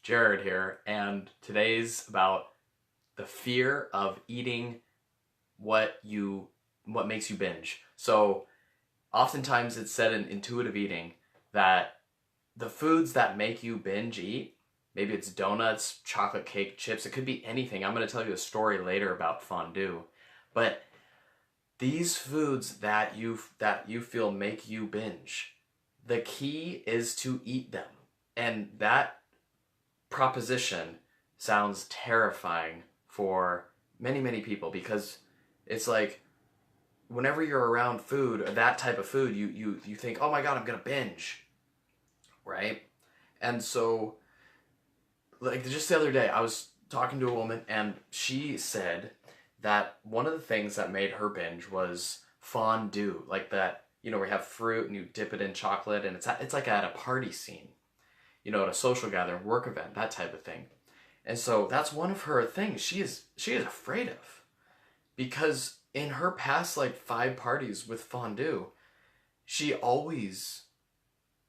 Jared here, and today's about the fear of eating what you what makes you binge. So oftentimes it's said in intuitive eating that the foods that make you binge eat, maybe it's donuts, chocolate cake, chips, it could be anything. I'm going to tell you a story later about fondue. But these foods that you feel make you binge, the key is to eat them. And that proposition sounds terrifying for many, many people because it's like whenever you're around food or that type of food, you think, oh my God, I'm gonna binge, right? And so, like just the other day, I was talking to a woman and she said that one of the things that made her binge was fondue, like that, where you have fruit and you dip it in chocolate and it's like at a party scene, at a social gathering, work event, that type of thing. And so that's one of her things she is afraid of because in her past like 5 parties with fondue, she always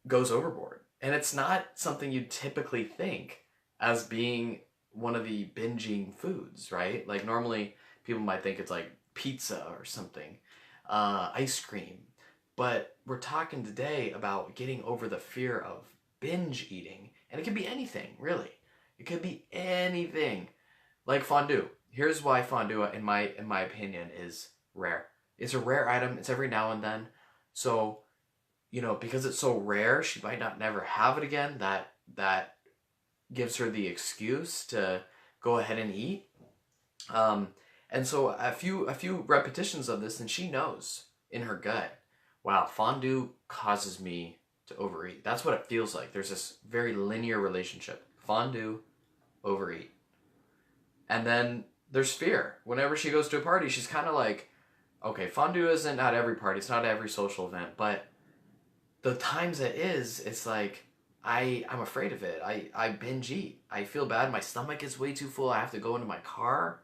goes overboard. And it's not something you typically think as being one of the binging foods, right? Like normally people might think it's like pizza or something, ice cream. But we're talking today about getting over the fear of binge eating. And it could be anything, really. It could be anything. Like fondue. Here's why fondue, in my opinion, is rare. It's a rare item. It's every now and then. So, because it's so rare, she might not never have it again. That gives her the excuse to go ahead and eat. And so a few repetitions of this, and she knows in her gut, wow, fondue causes me to overeat. That's what it feels like. There's this very linear relationship. Fondue, overeat. And then there's fear. Whenever she goes to a party, she's kind of like, okay, fondue isn't at every party. It's not at every social event. But the times it is, it's like, I'm afraid of it. I binge eat. I feel bad. My stomach is way too full. I have to go into my car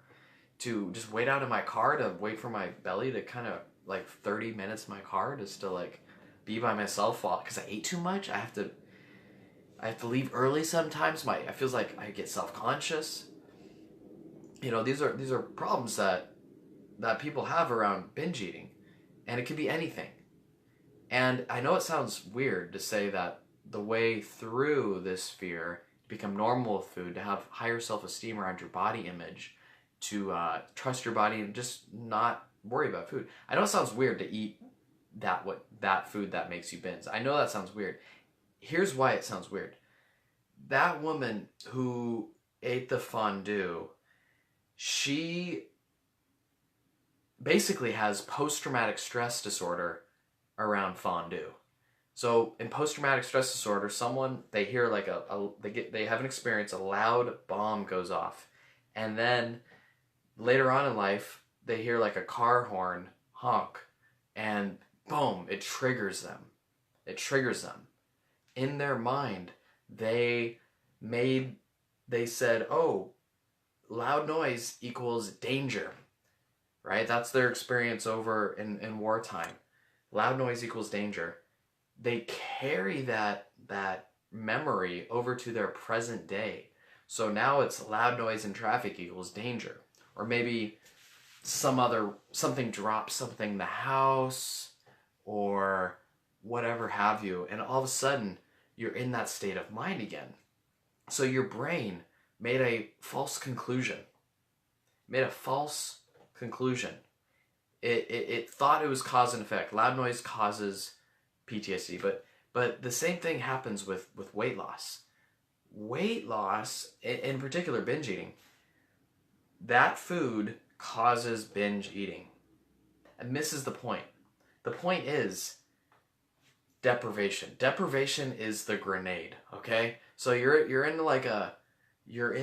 to just wait out in my car to wait for my belly to kind of like 30 minutes in my car just to like be by myself because I ate too much. I have to leave early sometimes. I feels like I get self-conscious. These are problems that people have around binge eating, and it could be anything. And I know it sounds weird to say that the way through this fear to become normal with food, to have higher self-esteem around your body image, to trust your body and just not worry about food. I know it sounds weird to eat that food that makes you binge. I know that sounds weird. Here's why it sounds weird. That woman who ate the fondue, she basically has post-traumatic stress disorder around fondue. So in post-traumatic stress disorder, they hear like they have an experience, a loud bomb goes off, and then later on in life they hear like a car horn honk, and boom, it triggers them. In their mind, they said, oh, loud noise equals danger, right? That's their experience over in wartime. Loud noise equals danger. They carry that memory over to their present day. So now it's loud noise in traffic equals danger. Or maybe something drops something in the house or whatever have you, and all of a sudden you're in that state of mind again. So your brain made a false conclusion. It thought it was cause and effect. Loud noise causes PTSD, but the same thing happens with weight loss. Weight loss, in particular binge eating, that food causes binge eating and misses the point. The point is deprivation. Deprivation is the grenade, okay? So you're in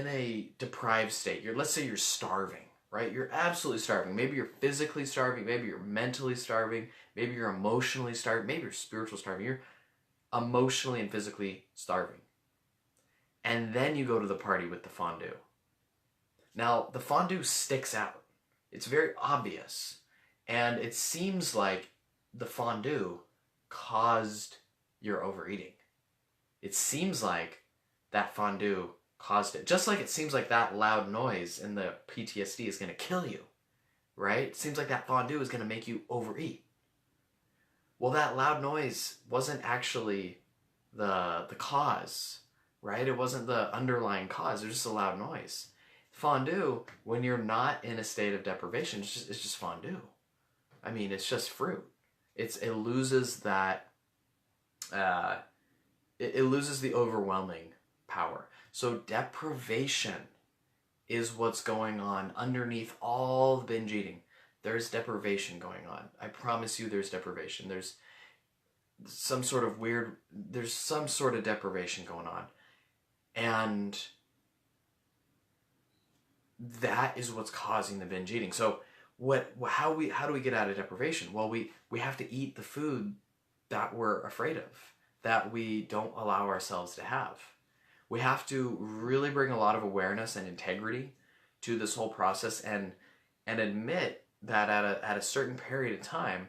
a deprived state. Let's say you're starving, right? You're absolutely starving. Maybe you're physically starving, maybe you're mentally starving, maybe you're emotionally starving, maybe you're spiritually starving. You're emotionally and physically starving. And then you go to the party with the fondue. Now, the fondue sticks out. It's very obvious. And it seems like the fondue caused your overeating. It seems like that fondue caused it. Just like it seems like that loud noise in the PTSD is going to kill you, right? It seems like that fondue is going to make you overeat. Well, that loud noise wasn't actually the cause, right? It wasn't the underlying cause. It was just a loud noise. Fondue, when you're not in a state of deprivation, it's just fondue. I mean, it's just fruit. It loses that. It loses the overwhelming power. So deprivation is what's going on underneath all the binge eating. There's deprivation going on. I promise you, there's deprivation. There's some sort of deprivation going on, and that is what's causing the binge eating. So how do we get out of deprivation? Well, we have to eat the food that we're afraid of, that we don't allow ourselves to have. We have to really bring a lot of awareness and integrity to this whole process, and admit that at a certain period of time,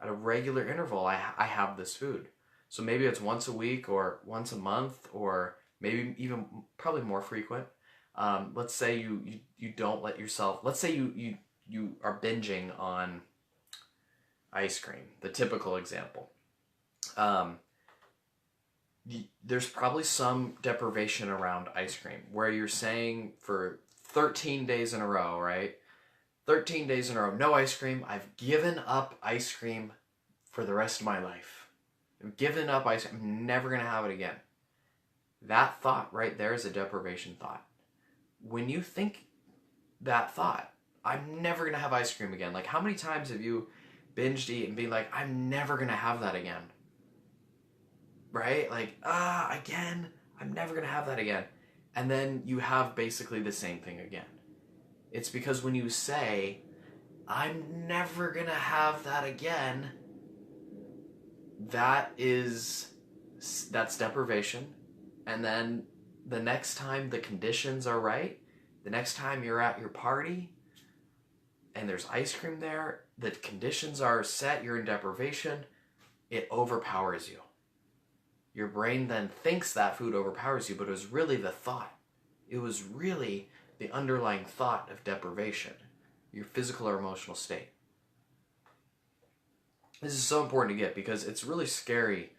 at a regular interval, I have this food. So maybe it's once a week or once a month, or maybe even probably more frequent. Let's say you don't let yourself, let's say you are binging on ice cream, the typical example. There's probably some deprivation around ice cream where you're saying for 13 days in a row, right? 13 days in a row, no ice cream. I've given up ice cream for the rest of my life. I've given up ice cream. I'm never going to have it again. That thought right there is a deprivation thought. When you think that thought, I'm never going to have ice cream again. Like, how many times have you binged eat and been like, I'm never going to have that again? Right? Like, again, I'm never going to have that again. And then you have basically the same thing again. It's because when you say, I'm never going to have that again, that's deprivation. And then the next time the conditions are right, the next time you're at your party and there's ice cream there, the conditions are set, you're in deprivation, it overpowers you. Your brain then thinks that food overpowers you, but it was really the thought. It was really the underlying thought of deprivation, your physical or emotional state. This is so important to get because it's really scary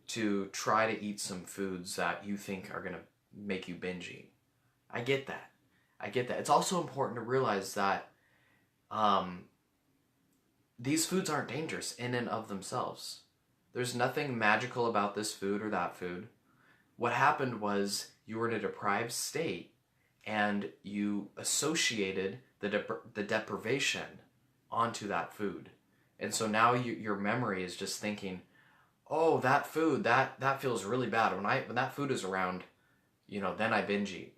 to try to eat some foods that you think are going to make you binge eat. I get that. It's also important to realize that these foods aren't dangerous in and of themselves. There's nothing magical about this food or that food. What happened was you were in a deprived state and you associated the deprivation onto that food. And so now your memory is just thinking, oh, that food, that feels really bad. When that food is around, then I binge eat.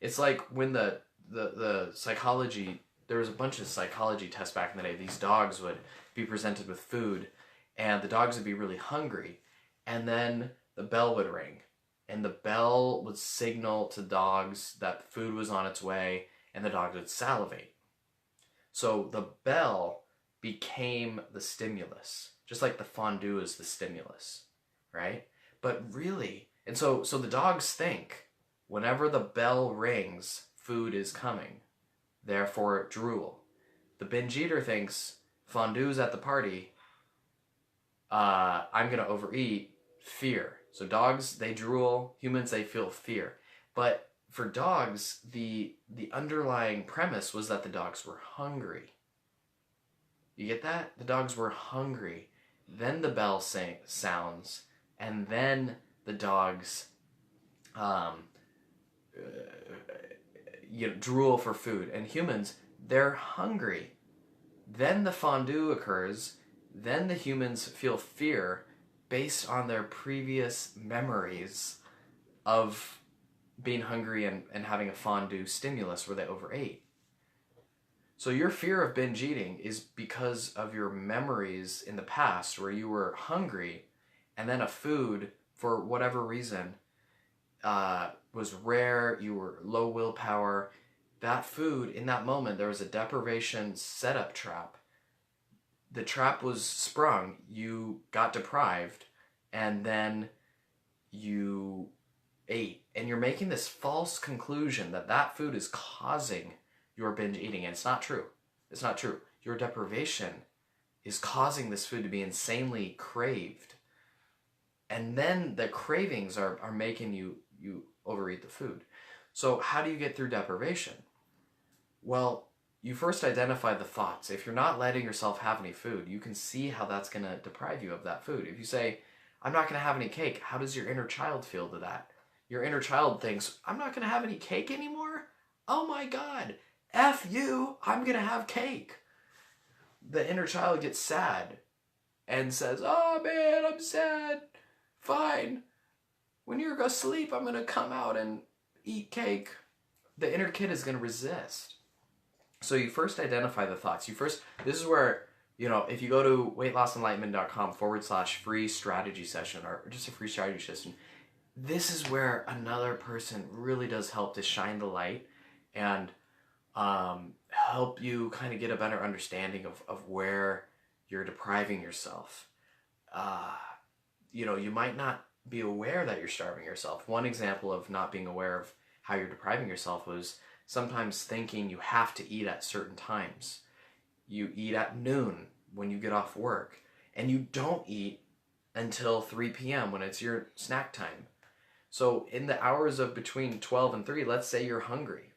It's like when the psychology, there was a bunch of psychology tests back in the day. These dogs would be presented with food, and the dogs would be really hungry, and then the bell would ring, and the bell would signal to dogs that food was on its way, and the dogs would salivate. So the bell became the stimulus, just like the fondue is the stimulus, right? But really, and so the dogs think whenever the bell rings, food is coming, therefore drool. The binge eater thinks fondue's at the party, I'm gonna overeat, fear. So dogs, they drool, humans, they feel fear. But for dogs, the underlying premise was that the dogs were hungry. You get that? The dogs were hungry. Then the bell sounds, and then the dogs drool for food. And humans, they're hungry. Then the fondue occurs, then the humans feel fear based on their previous memories of being hungry and having a fondue stimulus where they overate. So your fear of binge eating is because of your memories in the past where you were hungry and then a food, for whatever reason, was rare, you were low willpower. That food, in that moment, there was a deprivation setup trap. The trap was sprung, you got deprived, and then you ate. and you're making this false conclusion that that food is causing your binge eating, and it's not true. It's not true. Your deprivation is causing this food to be insanely craved. And then the cravings are making you overeat the food. So how do you get through deprivation? Well, you first identify the thoughts. If you're not letting yourself have any food, you can see how that's going to deprive you of that food. If you say, I'm not going to have any cake, how does your inner child feel to that? Your inner child thinks, I'm not going to have any cake anymore? Oh my God, F you, I'm going to have cake. The inner child gets sad and says, oh man, I'm sad. Fine. When you're going to sleep, I'm going to come out and eat cake. The inner kid is going to resist. So you first identify the thoughts. This is where, if you go to weightlossenlightenment.com/free strategy session, or just a free strategy session, this is where another person really does help to shine the light and help you kind of get a better understanding of where you're depriving yourself. You might not be aware that you're starving yourself. One example of not being aware of how you're depriving yourself was sometimes thinking you have to eat at certain times. You eat at noon when you get off work, and you don't eat until 3 p.m. when it's your snack time. So in the hours of between 12 and 3, let's say you're hungry.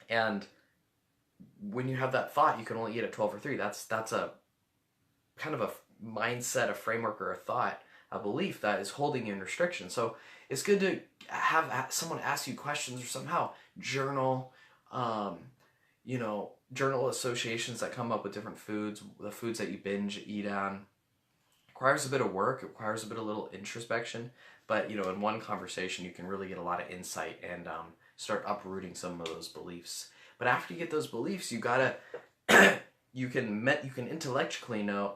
And when you have that thought, you can only eat at 12 or 3. That's a kind of a mindset, a framework, or a thought, a belief that is holding you in restriction. So it's good to have someone ask you questions or somehow journal, journal associations that come up with different foods, the foods that you binge eat on. It requires a bit of work. It requires a bit of little introspection. But, in one conversation, you can really get a lot of insight and start uprooting some of those beliefs. But after you get those beliefs, you gotta, you can intellectually know,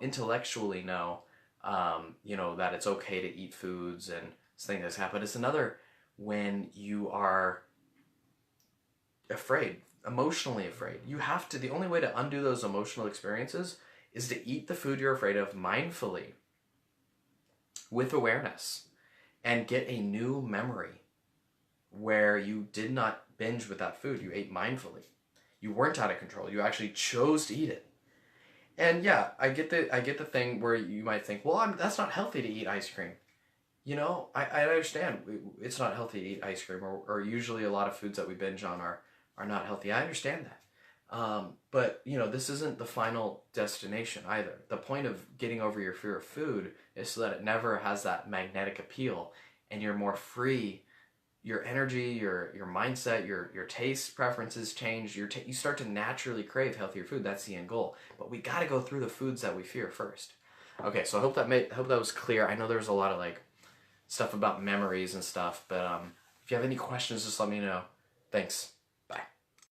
that it's okay to eat foods and things like that. But it's another when you are afraid, emotionally afraid. The only way to undo those emotional experiences is to eat the food you're afraid of mindfully, with awareness, and get a new memory where you did not binge with that food. You ate mindfully. You weren't out of control. You actually chose to eat it. And yeah, I get the thing where you might think, well, that's not healthy to eat ice cream. I understand it's not healthy to eat ice cream, or usually a lot of foods that we binge on are not healthy. I understand that. But this isn't the final destination either. The point of getting over your fear of food is so that it never has that magnetic appeal, and you're more free. Your energy, your mindset, your taste preferences change. You start to naturally crave healthier food. That's the end goal. But we got to go through the foods that we fear first. Okay, so I hope that was clear. I know there's a lot of stuff about memories and stuff, but if you have any questions, just let me know. Thanks.